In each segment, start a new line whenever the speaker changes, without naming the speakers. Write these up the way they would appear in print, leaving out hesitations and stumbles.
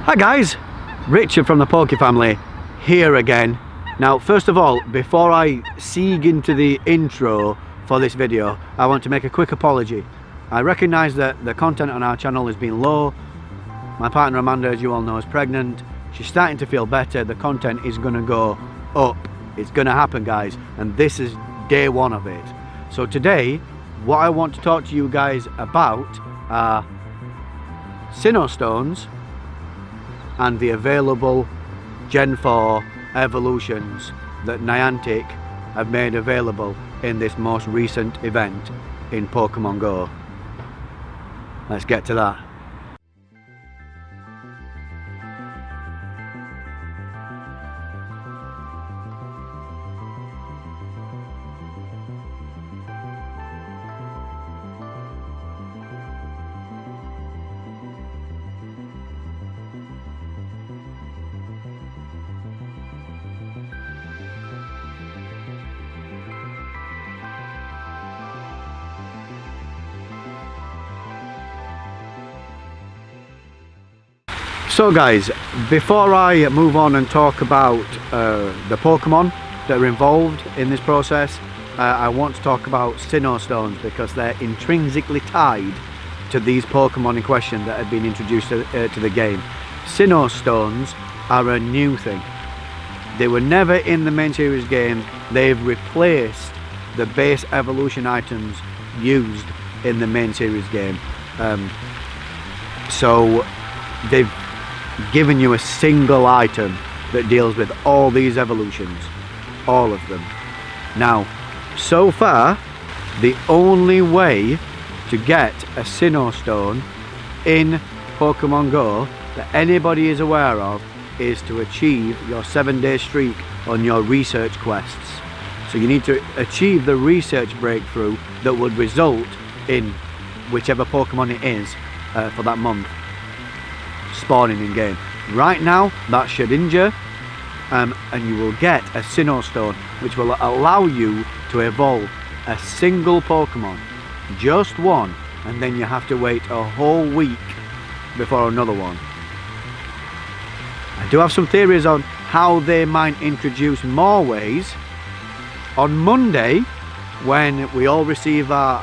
Hi guys, Richard from the Poke Family here again. Now first of all, before I segue into the intro for this video, I want to make a quick apology. I recognise that the content on our channel has been low. My partner Amanda, as you all know, is pregnant. She's starting to feel better. The content is going to go up. It's going to happen, guys, and this is day one of it. So today what I want to talk to you guys about are Sinnoh Stones and the available Gen 4 evolutions that Niantic have made available in this most recent event in Pokemon Go. Let's get to that. So guys, before I move on and talk about the Pokemon that are involved in this process, I want to talk about Sinnoh Stones because they're intrinsically tied to these Pokemon in question that have been introduced to the game. Sinnoh Stones are a new thing. They were never in the main series game. They've replaced the base evolution items used in the main series game. So they've given you a single item that deals with all these evolutions, all of them. Now, so far, the only way to get a Sinnoh Stone in Pokemon Go that anybody is aware of is to achieve your 7-day streak on your research quests. So you need to achieve the research breakthrough that would result in whichever Pokemon it is for that month spawning in game. Right now that's Shedinja, and you will get a Sinnoh Stone which will allow you to evolve a single Pokemon, just one, and then you have to wait a whole week before another one. I do have some theories on how they might introduce more ways. On Monday, when we all receive our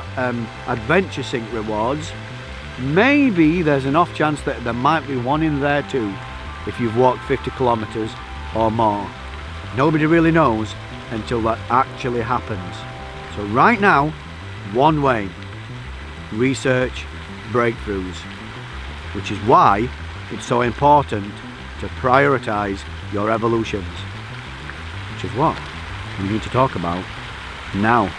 Adventure Sync rewards, maybe there's an off chance that there might be one in there too if you've walked 50 kilometers or more. Nobody really knows until that actually happens. So right now, one way: research breakthroughs, which is why it's so important to prioritize your evolutions, which is what we need to talk about now.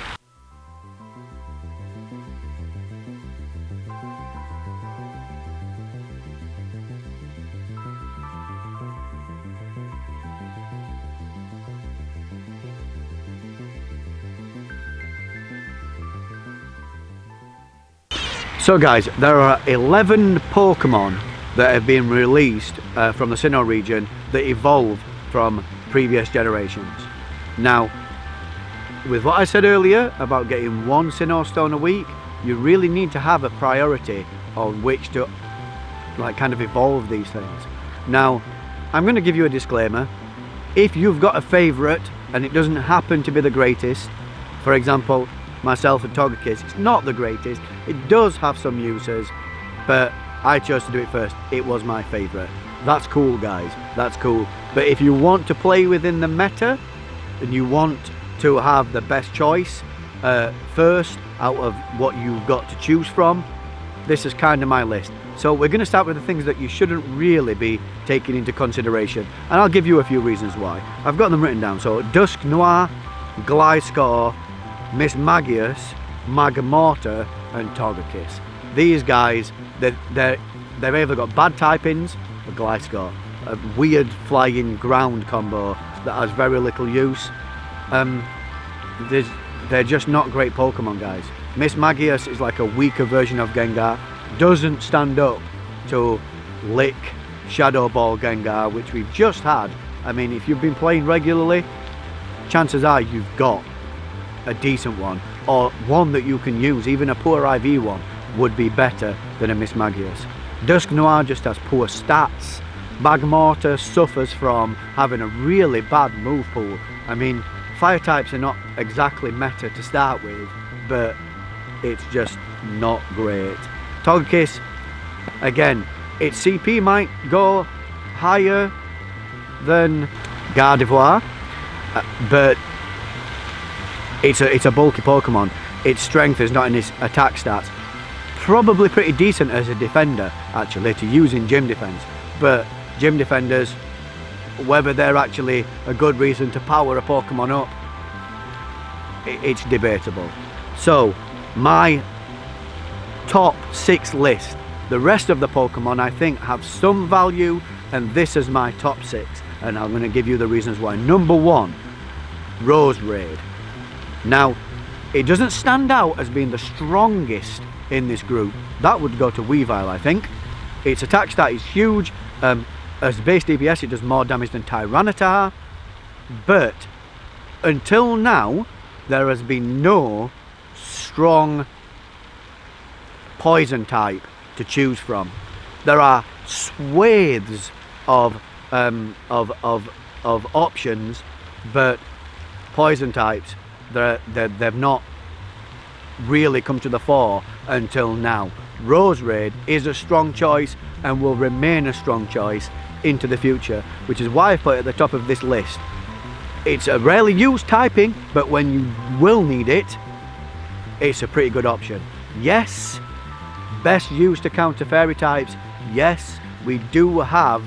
So guys, there are 11 Pokemon that have been released from the Sinnoh region that evolve from previous generations. Now, with what I said earlier about getting one Sinnoh Stone a week, you really need to have a priority on which to kind of evolve these things. Now, I'm going to give you a disclaimer. If you've got a favourite and it doesn't happen to be the greatest, for example, myself and Togekiss, it's not the greatest, it does have some uses, but I chose to do it first. It was my favourite. That's cool, guys, that's cool. But if you want to play within the meta and you want to have the best choice first out of what you've got to choose from, this is kind of my list. So we're going to start with the things that you shouldn't really be taking into consideration, and I'll give you a few reasons why. I've got them written down. So Dusknoir, Gliscor, Mismagius, Magmortar and Togekiss. These guys, they've either got bad typings, or Gliscor, a weird flying ground combo that has very little use. They're just not great Pokemon, guys. Mismagius is like a weaker version of Gengar, doesn't stand up to Lick, Shadow Ball Gengar, which we've just had. I mean, if you've been playing regularly, chances are you've got a decent one, or one that you can use. Even a poor IV one would be better than a Mismagius. Dusknoir just has poor stats, Magmortar suffers from having a really bad move pool. I mean, fire types are not exactly meta to start with, but it's just not great. Togekiss, again, its CP might go higher than Gardevoir, but it's a bulky Pokemon. Its strength is not in its attack stats. Probably pretty decent as a defender, actually, to use in gym defense, but gym defenders, whether they're actually a good reason to power a Pokemon up, it's debatable. So my top 6 list, the rest of the Pokemon I think have some value, and this is my top 6, and I'm going to give you the reasons why. Number 1, Roserade. Now, it doesn't stand out as being the strongest in this group. That would go to Weavile, I think. Its attack stat is huge. As base DPS, it does more damage than Tyranitar, but until now there has been no strong poison type to choose from. There are swathes of options, but poison types, they've not really come to the fore until now. Roserade is a strong choice and will remain a strong choice into the future, which is why I put it at the top of this list. It's a rarely used typing, but when you will need it, it's a pretty good option. Yes, best used to counter fairy types. Yes, we do have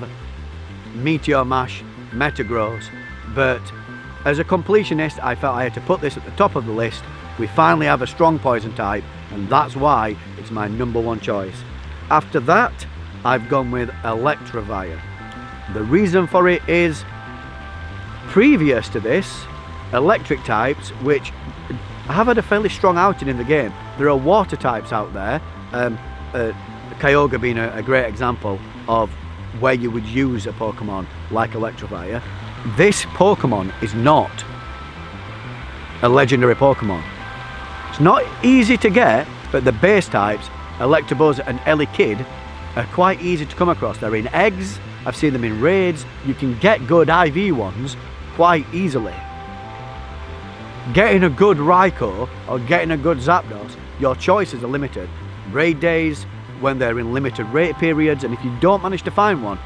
Meteor Mash, Metagross, but as a completionist, I felt I had to put this at the top of the list. We finally have a strong poison type, and that's why it's my number 1 choice. After that, I've gone with Electivire. The reason for it is, previous to this, electric types, which have had a fairly strong outing in the game. There are water types out there, Kyogre being a great example of where you would use a Pokemon like Electivire. This Pokemon is not a legendary Pokemon. It's not easy to get, but the base types, Electabuzz and Elekid, are quite easy to come across. They're in eggs, I've seen them in raids. You can get good IV ones quite easily. Getting a good Raikou or getting a good Zapdos, your choices are limited. Raid days, when they're in limited raid periods, and if you don't manage to find one,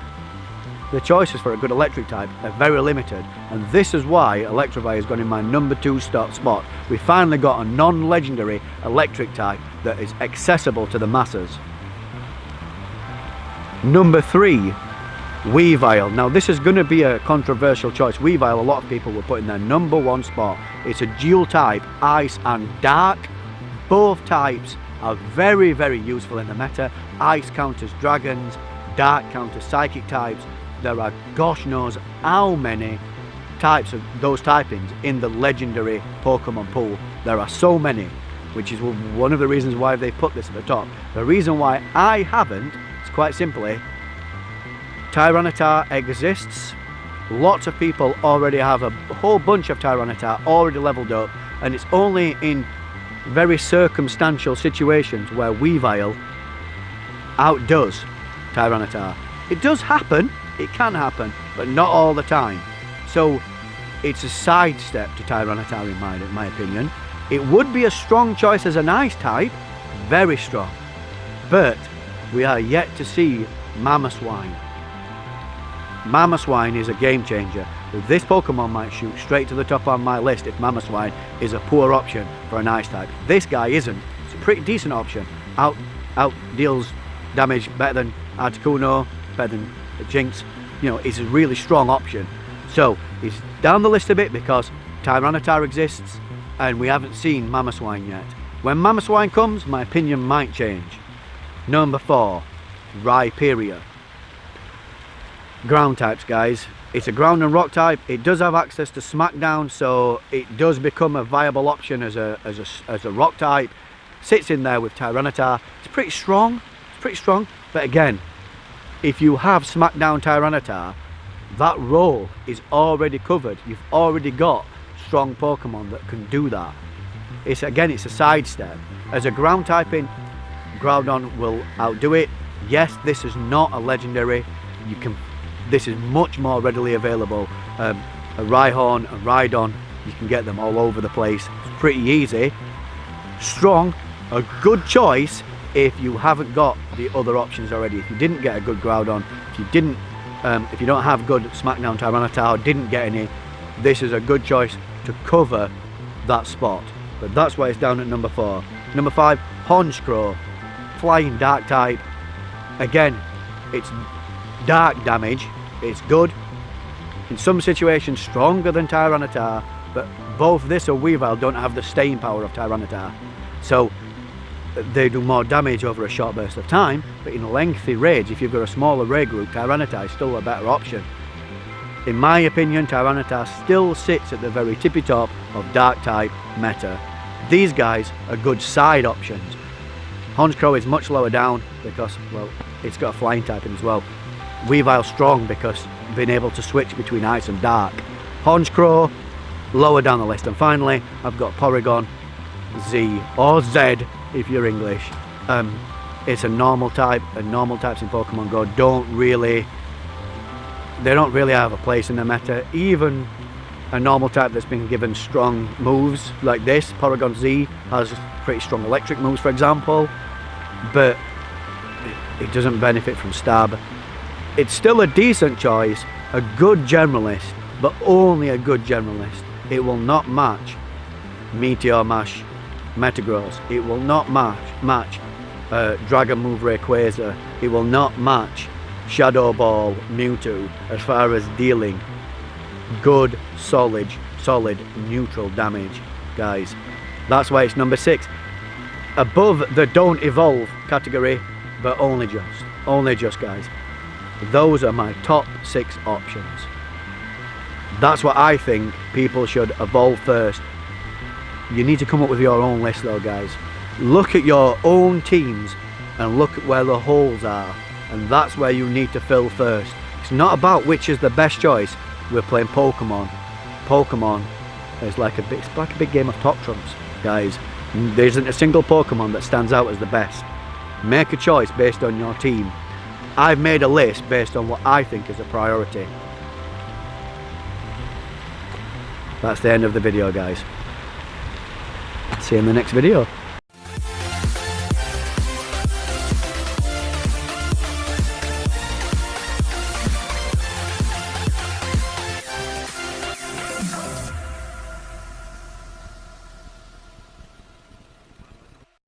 the choices for a good electric type are very limited, and this is why Electivire has gone in my number 2 spot. We finally got a non-legendary electric type that is accessible to the masses. Number 3, Weavile. Now this is going to be a controversial choice. Weavile, a lot of people will put in their number 1 spot. It's a dual type, Ice and Dark. Both types are very, very useful in the meta. Ice counters dragons, Dark counters psychic types. There are gosh knows how many types of those typings in the legendary Pokemon pool. There are so many, which is one of the reasons why they put this at the top. The reason why I haven't is quite simply, Tyranitar exists. Lots of people already have a whole bunch of Tyranitar already leveled up, and it's only in very circumstantial situations where Weavile outdoes Tyranitar. It does happen, it can happen, but not all the time. So it's a sidestep to Tyranitar in my opinion. It would be a strong choice as an ice type, very strong, but we are yet to see Mamoswine. Mamoswine is a game changer. This Pokemon might shoot straight to the top on my list if Mamoswine is a poor option for an ice type. This guy isn't. It's a pretty decent option. Out deals damage better than Articuno, better than Jinx. You know, it's a really strong option. So it's down the list a bit because Tyranitar exists and we haven't seen Mamoswine yet. When Mamoswine comes, my opinion might change. Number 4, Rhyperior. Ground types, guys. It's a ground and rock type. It does have access to Smackdown, so it does become a viable option as a rock type. Sits in there with Tyranitar. It's pretty strong. But again, if you have Smackdown Tyranitar, that role is already covered. You've already got strong Pokemon that can do that. It's a sidestep. As a ground typing, Groudon will outdo it. Yes, this is not a legendary. You can this is much more readily available. A Rhyhorn, a Rhydon, you can get them all over the place. It's pretty easy. Strong, a good choice if you haven't got the other options already. If you didn't get a good Groudon, if you don't have good Smackdown Tyranitar, didn't get any, this is a good choice to cover that spot. But that's why it's down at number 4. Number 5, Honchkrow, flying dark type. Again, it's dark damage, it's good. In some situations stronger than Tyranitar, but both this or Weavile don't have the staying power of Tyranitar. So they do more damage over a short burst of time, but in lengthy raids, if you've got a smaller raid group, Tyranitar is still a better option. In my opinion, Tyranitar still sits at the very tippy top of dark type meta. These guys are good side options. Honchkrow is much lower down because, well, it's got a flying type in as well. Weavile strong because being able to switch between ice and dark. Honchkrow lower down the list. And finally, I've got Porygon Z, or Z if you're English. It's a normal type, and normal types in Pokemon Go don't really have a place in the meta. Even a normal type that's been given strong moves like this, Porygon Z has pretty strong electric moves, for example, but it doesn't benefit from stab. It's still a decent choice, a good generalist, but only a good generalist. It will not match Meteor Mash Metagross. It will not match Dragon Move Rayquaza. It will not match Shadow Ball Mewtwo as far as dealing good, solid, neutral damage, guys. That's why it's number 6. Above the don't evolve category, but only just, guys. Those are my top 6 options. That's what I think people should evolve first. You need to come up with your own list though, guys. Look at your own teams and look at where the holes are, and that's where you need to fill first. It's not about which is the best choice. We're playing Pokemon. Pokemon is like a big game of top trumps, guys. There isn't a single Pokemon that stands out as the best. Make a choice based on your team. I've made a list based on what I think is a priority. That's the end of the video, guys. See you in the next video.